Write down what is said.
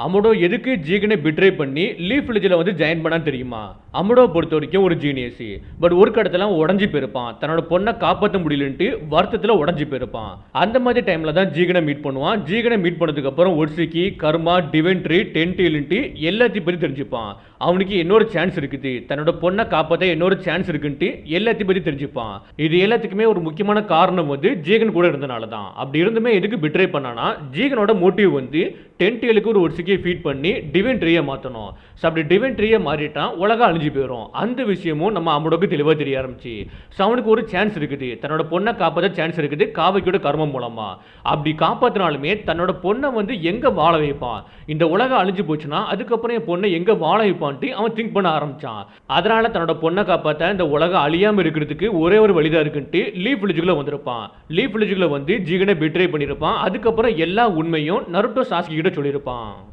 அமுடோ எதுக்கு ஜீகனை பிட்ரே பண்ணி லீஃப் வில்லேஜில் வந்து ஜாயின் பண்ணான்னு தெரியுமா? அமுடோ பொறுத்த வரைக்கும் ஒரு ஜீனியஸ். பட் ஒரு கடத்தில் உடஞ்சி போயிருப்பான். தன்னோட பொண்ணை காப்பாற்ற முடியலன்ட்டு வருத்தத்தில் உடஞ்சி போயிருப்பான். அந்த மாதிரி டைமில் தான் ஜீகனை மீட் பண்ணுவான். ஜீகனை மீட் பண்ணதுக்கப்புறம் ஒட்சிக்கி, கர்மா, டிவென்ட்ரி, டென்டேல்ன்ட்டு எல்லாத்தையும் பற்றி தெரிஞ்சுப்பான். அவனுக்கு இன்னொரு சான்ஸ் இருக்குது, தன்னோட பொண்ணை காப்பாற்ற இன்னொரு சான்ஸ் இருக்குன்ட்டு எல்லாத்தையும் பற்றி தெரிஞ்சுப்பான். இது எல்லாத்துக்குமே ஒரு முக்கியமான காரணம் வந்து ஜீகன் கூட இருந்தனால தான். அப்படி இருந்துமே எதுக்கு பிட்ரே பண்ணானா, ஜீகனோட மோட்டிவ் வந்து டென்டேலுக்கு ஒரு ஒட்சிக்கி ஃபீட் பண்ணி டிவைன் ட்ரீயை மாற்றணும். ஸோ அப்படி டிவைன் ட்ரீயை மாறிட்டான் உலகம் அழிஞ்சு போயிடும். அந்த விஷயமும் நம்ம அமுடோக்கு தெளிவாக தெரிய ஆரம்பிச்சு. ஸோ அவனுக்கு ஒரு சான்ஸ் இருக்குது, தன்னோட பொண்ணை காப்பாற்ற சான்ஸ் இருக்குது காவைக்கோட கர்மம் மூலமாக. அப்படி காப்பாற்றினாலுமே தன்னோட பொண்ணை வந்து எங்கே வாழ வைப்பான்? இந்த உலகம் அழிஞ்சு போச்சுன்னா அதுக்கப்புறம் என் பொண்ணை எங்கே வாழ வைப்பான்ட்டு அவன் திங்க் பண்ண ஆரம்பித்தான். அதனால் தன்னோட பொண்ணை காப்பாற்ற இந்த உலகம் அழியாமல் இருக்கிறதுக்கு ஒரே ஒரு வழிதான் இருக்குன்ட்டு லீஃப் வில்லேஜுக்குள்ளே வந்திருப்பான். லீஃப் வில்லேஜுக்குள்ளே வந்து ஜீகனை பிட்ரே பண்ணியிருப்பான். அதுக்கப்புறம் எல்லா உண்மையும் நருட்டோ சாஸ்கி கிட்ட சொல்லியிருப்பான்.